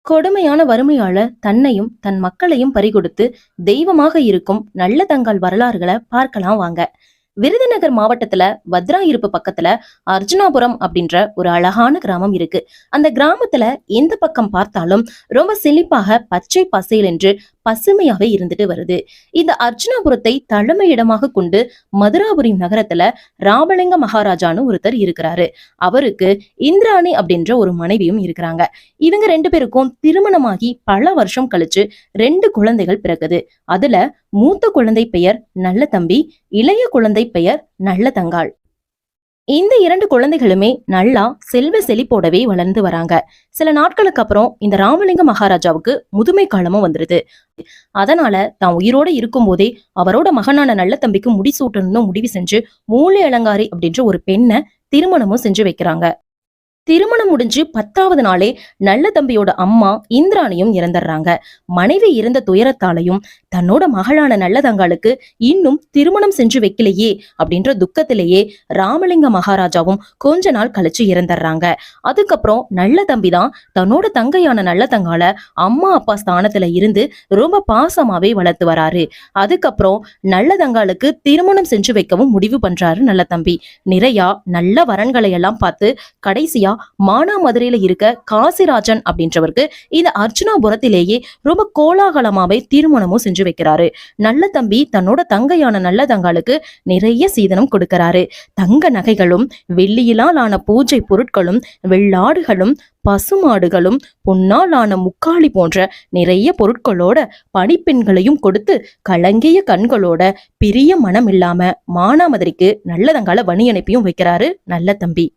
கொடுமையான வறுமையால தன்னையும் தன் மக்களையும் பறிகொடுத்து தெய்வமாக இருக்கும் நல்ல தங்காள் வரலாறுகளை பார்க்கலாம் வாங்க. விருதுநகர் மாவட்டத்துல வத்ராயிருப்பு பக்கத்துல அர்ஜுனாபுரம் அப்படின்ற ஒரு அழகான கிராமம் இருக்கு. அந்த கிராமத்துல எந்த பக்கம் பார்த்தாலும் ரொம்ப செழிப்பாக பச்சை பசேல் என்று பசுமையாவே இருந்துட்டு வருது. இந்த அர்ஜுனாபுரத்தை தலைமையிடமாக கொண்டு மதுராபுரி நகரத்துல ராமலிங்க மகாராஜான்னு ஒருத்தர் இருக்கிறாரு. அவருக்கு இந்திராணி அப்படின்ற ஒரு மனைவியும் இருக்கிறாங்க. இவங்க ரெண்டு பேருக்கும் திருமணமாகி பல வருஷம் கழிச்சு 2 குழந்தைகள் பிறகுது. அதுல மூத்த குழந்தை பெயர் நல்ல தம்பி, இளைய குழந்தை பெயர் நல்ல தங்காள். இந்த 2 குழந்தைகளுமே நல்லா செல்வ செழிப்போடவே வளர்ந்து வராங்க. சில நாட்களுக்கு அப்புறம் இந்த ராமலிங்க மகாராஜாவுக்கு முதுமை காலமும் வந்துருது. அதனால தான் உயிரோட இருக்கும் போதே அவரோட மகனான நல்ல தம்பிக்கு முடிசூட்டணும்னு முடிவு செஞ்சு மூலி அலங்காரி அப்படின்ற ஒரு பெண்ணை திருமணமும் செஞ்சு வைக்கிறாங்க. திருமணம் முடிஞ்சு 10வது நாளே நல்ல தம்பியோட அம்மா இந்திராணியும் இறந்துடுறாங்க. மனைவி இறந்த துயரத்தாலையும் தன்னோட மகளான நல்ல தங்காளுக்கு இன்னும் திருமணம் செஞ்சு வைக்கலையே அப்படின்ற துக்கத்திலேயே ராமலிங்க மகாராஜாவும் கொஞ்ச நாள் கழிச்சு இறந்துடுறாங்க. அதுக்கப்புறம் நல்ல தம்பி தான் தன்னோட தங்கையான நல்ல தங்கால அம்மா அப்பா ஸ்தானத்துல இருந்து ரொம்ப பாசமாவே வளர்த்து வராரு. அதுக்கப்புறம் நல்ல தங்காளுக்கு திருமணம் செஞ்சு வைக்கவும் முடிவு பண்றாரு நல்ல தம்பி. நிறைய நல்ல வரன்களை எல்லாம் பார்த்து கடைசியா மானாமதுரையில இருக்க காசிராஜன் அப்படின்றவருக்கு இந்த அர்ஜுனாபுரத்திலேயே ரொம்ப கோலாகலமாவே திருமணமும் செஞ்சு வைக்கிறாரு. நல்ல தம்பி தன்னோட தங்கையான நல்ல தங்காளுக்கு நிறைய சீதனம் கொடுக்கிறாரு. தங்க நகைகளும் வெள்ளியிலால் ஆன பூஜை பொருட்களும் வெள்ளாடுகளும் பசுமாடுகளும் பொன்னாலான முக்காளி போன்ற நிறைய பொருட்களோட பணிப்பெண்களையும் கொடுத்து கலங்கிய கண்களோட பிரிய மனம் இல்லாம மானாமதுரைக்கு நல்ல தங்கால வணி அனுப்பியும் வைக்கிறாரு நல்ல தம்பி.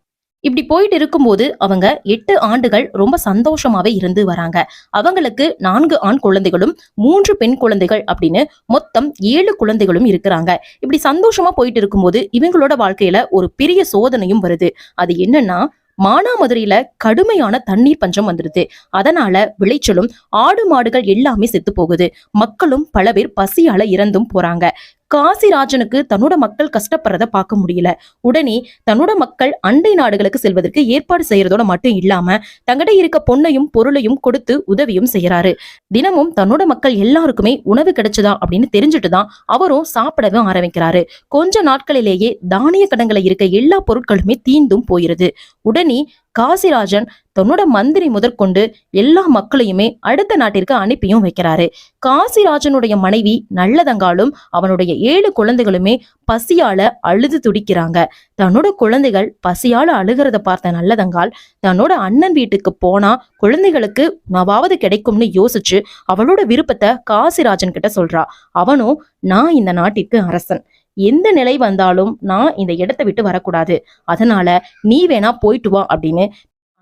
இப்படி போயிட்டு இருக்கும்போது அவங்க 8 ஆண்டுகள் ரொம்ப சந்தோஷமாவே இருந்து வராங்க. அவங்களுக்கு 4 ஆண் குழந்தைகளும் 3 பெண் குழந்தைகள் அப்படின்னு மொத்தம் 7 குழந்தைகளும் இருக்கிறாங்க. இப்படி சந்தோஷமா போயிட்டு இருக்கும்போது இவங்களோட வாழ்க்கையில ஒரு பெரிய சோதனையும் வருது. அது என்னன்னா, மானாமதுரையில கடுமையான தண்ணீர் பஞ்சம் வந்துருது. அதனால விளைச்சலும் ஆடு மாடுகள் எல்லாமே செத்து போகுது. மக்களும் பல பேர் பசியால இறந்தும் போறாங்க. காசிராஜனுக்கு தன்னோட மக்கள் கஷ்டப்படுறத பார்க்க முடியல. உடனே தன்னோட மக்கள் அண்டை நாடுகளுக்கு செல்வதற்கு ஏற்பாடு செய்யறதோட மட்டும் இல்லாம தங்கிட்ட இருக்க பொண்ணையும் பொருளையும் கொடுத்து உதவியும் செய்யறாரு. தினமும் தன்னோட மக்கள் எல்லாருக்குமே உணவு கிடைச்சதா அப்படின்னு தெரிஞ்சுட்டுதான் அவரும் சாப்பிடவும் ஆரம்பிக்கிறாரு. கொஞ்ச நாட்களிலேயே தானிய கடன்களை இருக்க எல்லா பொருட்களுமே தீந்தும் போயிருது. உடனே காசிராஜன் தன்னோட மந்திரி முதற்கொண்டு எல்லா மக்களையுமே அடுத்த நாட்டிற்கு அனுப்பியும் வைக்கிறாரு. காசிராஜனுடைய மனைவி நல்லதங்காலும் அவனுடைய 7 குழந்தைகளுமே பசியால அழுது துடிக்கிறாங்க. தன்னோட குழந்தைகள் பசியால அழுகிறத பார்த்த நல்லதங்கால் தன்னோட அண்ணன் வீட்டுக்கு போனா குழந்தைகளுக்கு உணவாவது கிடைக்கும்னு யோசிச்சு அவளோட விருப்பத்தை காசிராஜன் கிட்ட சொல்றா. அவனும், நான் இந்த நாட்டிற்கு அரசன், எந்த நிலை வந்தாலும் நான் இந்த இடத்தை விட்டு வரக்கூடாது, அதனால நீ வேணா போயிட்டு வா அப்படின்னு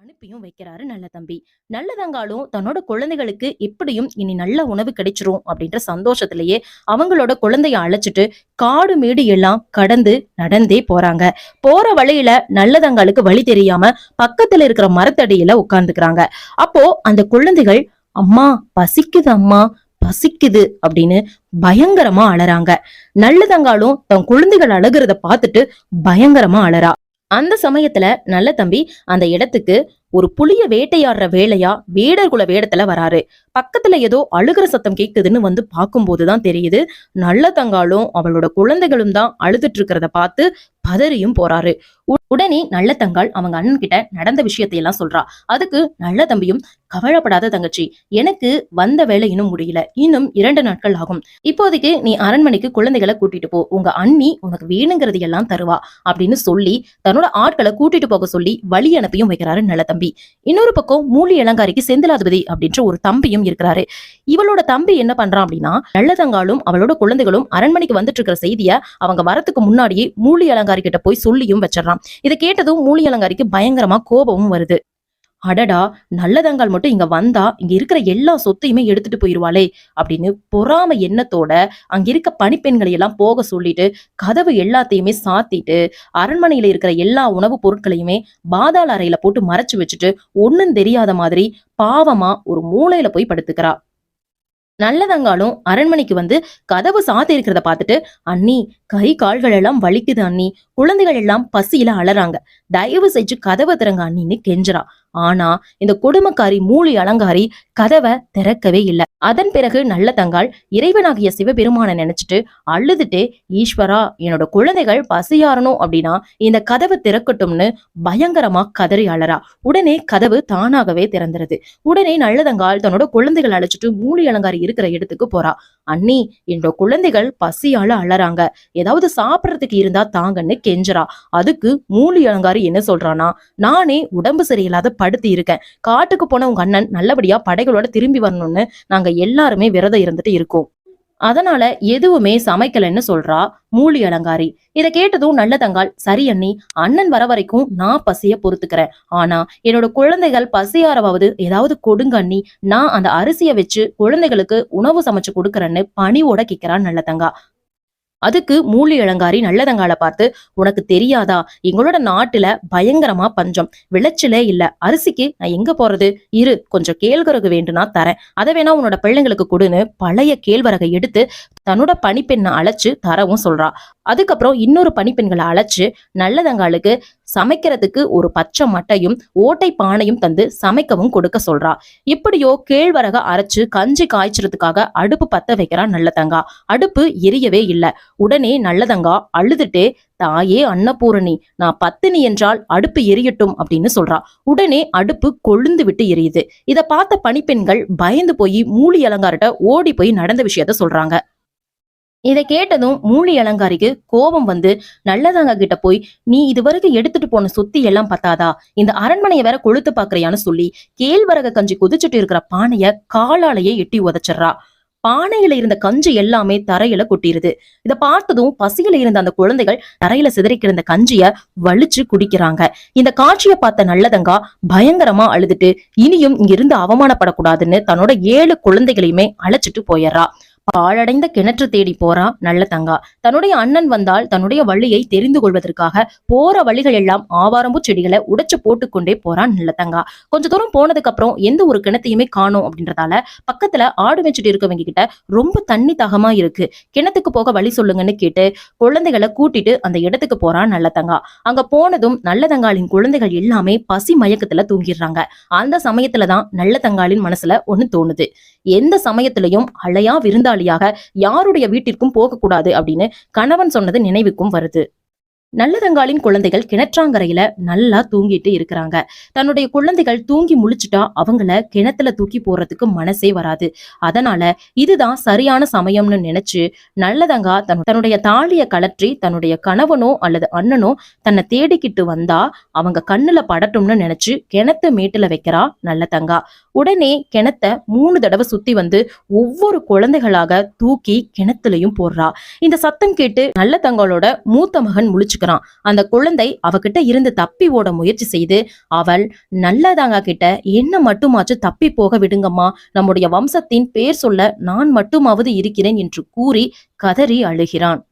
அனுப்பியும் வைக்கிறாரு நல்ல தம்பி. நல்லதங்காலும் தன்னோட குழந்தைகளுக்கு எப்படியும் இனி நல்ல உணவு கிடைச்சிரும் அப்படின்ற சந்தோஷத்திலேயே அவங்களோட குழந்தைய அழைச்சிட்டு காடு மேடு எல்லாம் கடந்து நடந்தே போறாங்க. போற வழியில நல்லதங்காலுக்கு வழி தெரியாம பக்கத்துல இருக்கிற மரத்தடியில உட்கார்ந்துக்கிறாங்க. அப்போ அந்த குழந்தைகள், அம்மா பசிக்குது, அம்மா பசிக்குது அப்படின்னு பயங்கரமா அழறாங்க. நல்லதங்காலும் தன் குழந்தைகள் அழுகிறத பார்த்துட்டு பயங்கரமா அழறா. அந்த சமயத்துல நல்ல தம்பி அந்த இடத்துக்கு ஒரு புலிய வேட்டையாடுற வேலையா வேடர் குல வேடத்துல வராரு. பக்கத்துல ஏதோ அழுகிற சத்தம் கேக்குதுன்னு வந்து பார்க்கும்போதுதான் தெரியுது நல்ல தங்காலும் அவளோட குழந்தைகளும் தான் அழுதுட்டு இருக்கிறத பார்த்து பதறியும் போறாரு. உடனே நல்ல தங்காள் அவங்க அண்ணன் கிட்ட நடந்த விஷயத்தை எல்லாம் சொல்றா. அதுக்கு நல்ல தம்பியும், கவலைப்படாத தங்கச்சி, எனக்கு வந்த வேலை இன்னும் முடியல, இன்னும் 2 நாட்கள் ஆகும். இப்போதைக்கு நீ அரண்மனைக்கு குழந்தைகளை கூட்டிட்டு போ, உங்க அண்ணி உனக்கு வேணுங்கிறது எல்லாம் தருவா அப்படின்னு சொல்லி தன்னோட ஆட்களை கூட்டிட்டு போக சொல்லி வழி அனுப்பியும் வைக்கிறாரு நல்ல தம்பி. இன்னொரு பக்கம் மூலி அலங்காரிக்கு செந்திலாதிபதி அப்படின்ற ஒரு தம்பியும் இருக்கிறாரு. இவளோட தம்பி என்ன பண்றான் அப்படின்னா, நல்லதங்காலும் அவளோட குழந்தைகளும் அரண்மனைக்கு வந்துட்டு இருக்கிற செய்திய அவங்க வரத்துக்கு முன்னாடியே மூலி அலங்காரி கிட்ட போய் சொல்லியும் வச்சிடறான். இதை கேட்டதும் மூலி அலங்காரிக்கு பயங்கரமா கோபமும் வருது. அடடா, நல்லதங்கால் மட்டும் இங்க வந்தா இங்க இருக்கிற எல்லா சொத்தையுமே எடுத்துட்டு போயிருவாளே அப்படின்னு பொறாம எண்ணத்தோட அங்க இருக்க பணிப்பெண்களை எல்லாம் போக சொல்லிட்டு கதவு எல்லாத்தையுமே சாத்திட்டு அரண்மனையில இருக்கிற எல்லா உணவுப் பொருட்களையுமே பாதாள அறையில போட்டு மறைச்சு வச்சுட்டு ஒண்ணும் தெரியாத மாதிரி பாவமா ஒரு மூலையில போய் படுத்துக்கிறா. நல்லதங்காலும் அரண்மனைக்கு வந்து கதவு சாத்தி இருக்கிறத பார்த்துட்டு, அண்ணி கை கால்கள் எல்லாம் வலிக்குது அண்ணி, குழந்தைகள் எல்லாம் பசியில அலறாங்க, தயவு செஞ்சு கதவை திறங்க அண்ணின்னு கெஞ்சரா. ஆனா இந்த கொடுமக்காரி மூலி அலங்காரி கதவை திறக்கவே இல்லை. அதன் பிறகு நல்ல தங்காள் இறைவனாகிய சிவபெருமான நினைச்சிட்டு அழுதுட்டு, ஈஸ்வரா, என்னோட குழந்தைகள் பசியாறணும் அப்படின்னா இந்த கதவு திறக்கட்டும்னு பயங்கரமா கதறி அழறா. உடனே கதவு தானாகவே திறந்துருது. உடனே நல்லதங்காள் தன்னோட குழந்தைகள் அழைச்சிட்டு மூலி அலங்காரி இருக்கிற இடத்துக்கு போறா. அண்ணி, என்னோட குழந்தைகள் பசியால அழறாங்க, ஏதாவது சாப்பிடறதுக்கு இருந்தா தாங்கன்னு கெஞ்சரா. அதுக்கு மூலி அலங்காரி என்ன சொல்றானா, நானே உடம்பு சரியில்லாத படுத்தி இருக்கேன், காட்டுக்கு போன உங்க அண்ணன் நல்லபடியா படைகளோட திரும்பி வரணும்னு நாங்க எல்லாருமே விரதம் இருந்துட்டு இருக்கோம், அதனால எதுவுமே சமைக்கலன்னு சொல்றா மூலி அலங்காரி. இதை கேட்டதும் நல்ல தங்காள், சரி அண்ணி, அண்ணன் வர வரைக்கும் நான் பசிய பொறுத்துக்கிறேன், ஆனா என்னோட குழந்தைகள் பசியாரவாவது ஏதாவது கொடுங்க அண்ணி, நான் அந்த அரிசியை வச்சு குழந்தைகளுக்கு உணவு சமைச்சு கொடுக்கறேன்னு பணிவோட கேட்கிறான் நல்ல தங்கா. அதுக்கு மூலி இளங்காரி நல்லதங்கால பார்த்து, உனக்கு தெரியாதா, எங்களோட நாட்டுல பயங்கரமா பஞ்சம், விளைச்சலே இல்ல, அரிசிக்கு நான் எங்க போறது, இரு கொஞ்சம் கேழ்வரகு வேண்டுனா தரேன், அதை வேணா உன்னோட பிள்ளைங்களுக்கு கொடுன்னு பழைய கேழ்வரகை எடுத்து தன்னோட பணிப்பெண்ணை அழைச்சு தரவும் சொல்றா. அதுக்கப்புறம் இன்னொரு பணிப்பெண்களை அழைச்சு நல்லதங்காளுக்கு சமைக்கிறதுக்கு ஒரு பச்சை மட்டையும் ஓட்டை பானையும் தந்து சமைக்கவும் கொடுக்க சொல்றா. இப்படியோ கேழ்வரக அரைச்சு கஞ்சி காய்ச்சறதுக்காக அடுப்பு பத்த வைக்கிறான் நல்லதங்கா. அடுப்பு எரியவே இல்லை. உடனே நல்லதங்கா அழுதுட்டே, தாயே அன்னபூரணி, நான் பத்தினி என்றால் அடுப்பு எரியட்டும் அப்படின்னு சொல்றா. உடனே அடுப்பு கொழுந்து விட்டு எரியுது. இதை பார்த்த பணிப்பெண்கள் பயந்து போய் மூலி அலங்காரிட்ட ஓடி போய் நடந்த விஷயத்த சொல்றாங்க. இதை கேட்டதும் மூலி அலங்காரிக்கு கோபம் வந்து நல்லதங்கா கிட்ட போய், நீ இதுவரைக்கும் எடுத்துட்டு போன சொத்தி எல்லாம் பத்தாதா, இந்த அரண்மனையை வேற கொளுத்து பாக்குறியான்னு சொல்லி கேழ்வரக கஞ்சி குதிச்சுட்டு இருக்கிற பானைய காலாலேயே எட்டி உதச்சிடுறா. பானையில இருந்த கஞ்சி எல்லாமே தரையில கொட்டிருது. இதை பார்த்ததும் பசியில இருந்த அந்த குழந்தைகள் தரையில சிதறி கிடந்த கஞ்சிய வலிச்சு குடிக்கிறாங்க. இந்த காட்சியை பார்த்த நல்லதங்கா பயங்கரமா அழுதுட்டு, இனியும் இங்கிருந்து அவமானப்படக்கூடாதுன்னு தன்னோட 7 குழந்தைகளையுமே அழைச்சிட்டு போயிடுறா. பாழடைந்த கிணற்று தேடி போறா நல்ல தங்கா. தன்னுடைய அண்ணன் வந்தால் தன்னுடைய வழியை தெரிந்து கொள்வதற்காக போற வழிகள் எல்லாம் ஆவாரம்பூ செடிகளை உடைச்சு போட்டுக்கொண்டே போறான் நல்ல தங்கா. கொஞ்ச தூரம் போனதுக்கு அப்புறம் எந்த ஒரு கிணத்தையுமே காணோம் அப்படின்றதால பக்கத்துல ஆடு வச்சுட்டு இருக்கவங்க கிட்ட ரொம்ப தண்ணி தாகமா இருக்கு, கிணத்துக்கு போக வழி சொல்லுங்கன்னு கேட்டு குழந்தைகளை கூட்டிட்டு அந்த இடத்துக்கு போறான் நல்ல தங்கா. அங்க போனதும் நல்ல தங்காளின் குழந்தைகள் எல்லாமே பசி மயக்கத்துல தூங்கிடுறாங்க. அந்த சமயத்துலதான் நல்ல தங்காளின் மனசுல ஒண்ணு தோணுது, எந்த சமயத்திலையும் அழையா விருந்தாளியாக யாருடைய வீட்டிற்கும் போக கூடாது அப்படின்னு கணவன் சொன்னது நினைவுக்கும் வருது. நல்லதங்காளின் குழந்தைகள் கிணற்றாங்கரையில நல்லா தூங்கிட்டு இருக்கிறாங்க. தன்னுடைய குழந்தைகள் தூங்கி முழிச்சுட்டா அவங்கள கிணத்துல தூக்கி போறதுக்கு மனசே வராது. அதனால இதுதான் சரியான சமயம்னு நினைச்சு நல்லதங்கா தன்னுடைய தாலிய கலற்றி தன்னுடைய கணவனோ அல்லது அண்ணனோ தன்னை தேடிக்கிட்டு வந்தா அவங்க கண்ணுல படட்டும்னு நினைச்சு கிணத்து மேட்டுல வைக்கிறா நல்லதங்கா. உடனே கிணத்த 3 தடவை சுத்தி வந்து ஒவ்வொரு குழந்தைகளாக தூக்கி கிணத்துலயும் போடுறா. இந்த சத்தம் கேட்டு நல்லதங்களோட மூத்த மகன் முழிச்சுக்கிறான். அந்த குழந்தை அவகிட்ட இருந்து தப்பி ஓட முயற்சி செய்து அவள் நல்லதங்கா கிட்ட, என்ன மட்டுமாச்சு தப்பி போக விடுங்கம்மா, நம்முடைய வம்சத்தின் பேர் சொல்ல நான் மட்டுமாவது இருக்கிறேன் என்று கூறி கதறி அழுகிறான்.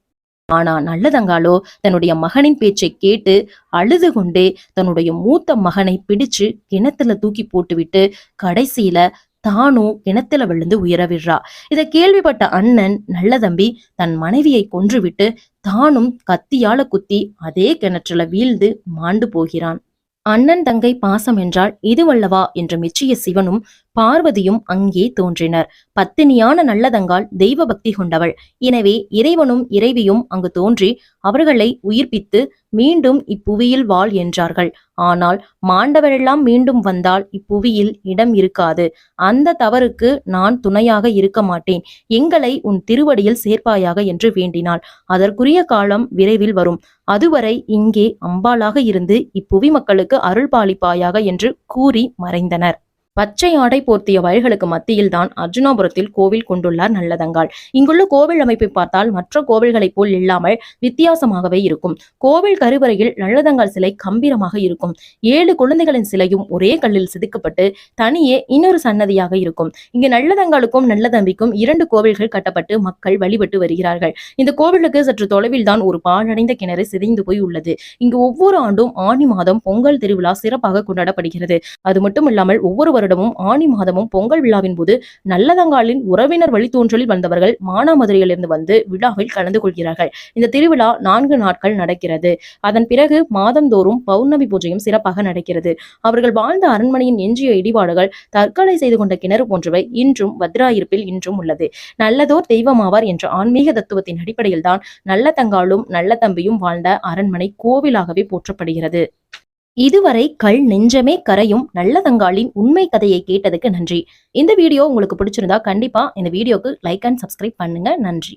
ஆனா நல்லதங்காலோ தன்னுடைய மகனின் பேச்சை கேட்டு அழுது கொண்டே தன்னுடைய மூத்த மகனை பிடிச்சு கிணத்துல தூக்கி போட்டுவிட்டு கடைசியில தானும் கிணத்துல விழுந்து உயிர விடுறா. இதை கேள்விப்பட்ட அண்ணன் நல்ல தம்பி தன் மனைவியை கொன்றுவிட்டு தானும் கத்தியால குத்தி அதே கிணற்றுல வீழ்ந்து மாண்டு போகிறான். அண்ணன் தங்கை பாசம் என்றால் இதுவல்லவா என்று மெச்சிய சிவனும் பார்வதியும் அங்கே தோன்றினர். பத்தினியான நல்லதங்காள் தெய்வ பக்தி கொண்டவள். எனவே இறைவனும் இறைவியும் அங்கு தோன்றி அவர்களை உயிர்ப்பித்து மீண்டும் இப்புவியில் வாழ் என்றார்கள். ஆனால் மாண்டவரெல்லாம் மீண்டும் வந்தால் இப்புவியில் இடம் இருக்காது. அந்த தவறுக்கு நான் துணையாக இருக்க மாட்டேன், எங்களை உன் திருவடியில் சேர்ப்பாயாக என்று வேண்டினாள். அதற்குரிய காலம் விரைவில் வரும். அதுவரை இங்கே அம்பாளாக இருந்து இப்புவி மக்களுக்கு அருள் பாலிப்பாயாக என்று கூறி மறைந்தனர். பச்சை ஆடை போர்த்திய வயல்களுக்கு மத்தியில் தான் அர்ஜுனாபுரத்தில் கோவில் கொண்டுள்ளார் நல்லதங்காள். இங்குள்ள கோவில் அமைப்பை பார்த்தால் மற்ற கோவில்களைப் போல் இல்லாமல் வித்தியாசமாகவே இருக்கும். கோவில் கருவறையில் நல்லதங்காள் சிலை கம்பீரமாக இருக்கும். 7 குழந்தைகளின் சிலையும் ஒரே கல்லில் செதுக்கப்பட்டு தனியே இன்னொரு சன்னதியாக இருக்கும். இங்கு நல்லதங்காளுக்கும் நல்லதம்பிக்கும் 2 கோவில்கள் கட்டப்பட்டு மக்கள் வழிபட்டு வருகிறார்கள். இந்த கோவிலுக்கு சற்று தொலைவில் தான் ஒரு பாழடைந்த கிணறு சிதைந்து போய் உள்ளது. இங்கு ஒவ்வொரு ஆண்டும் ஆனி மாதம் பொங்கல் திருவிழா சிறப்பாக கொண்டாடப்படுகிறது. அது மட்டும் இல்லாமல் ஒவ்வொரு வருடமும் ஆனி மாதமும் பொங்கல் விழாவின் போது நல்லதங்காலின் உறவினர் வழித்தோன்றலில் வந்தவர்கள் மானாமதுரையிலிருந்து வந்து விழாவில் கலந்து கொள்கிறார்கள். இந்த திருவிழா 4 நாட்கள் நடக்கிறது. அதன் பிறகு மாதந்தோறும் பௌர்ணமி பூஜையும் சிறப்பாக நடக்கிறது. அவர்கள் வாழ்ந்த அரண்மனையின் எஞ்சிய இடிபாடுகள், தற்கொலை செய்து கொண்ட கிணறு போன்றவை இன்றும் வத்ராயிருப்பில் இன்றும் உள்ளது. நல்லதோர் தெய்வமாவார் என்ற ஆன்மீக தத்துவத்தின் அடிப்படையில் தான் நல்லதங்காலும் நல்ல தம்பியும் வாழ்ந்த அரண்மனை கோவிலாகவே போற்றப்படுகிறது. இதுவரை கல் நெஞ்சமே கரையும் நல்லதங்காளின் உண்மை கதையை கேட்டதுக்கு நன்றி. இந்த வீடியோ உங்களுக்கு பிடிச்சிருந்தா கண்டிப்பா இந்த வீடியோக்கு லைக் அண்ட் சப்ஸ்கிரைப் பண்ணுங்க. நன்றி.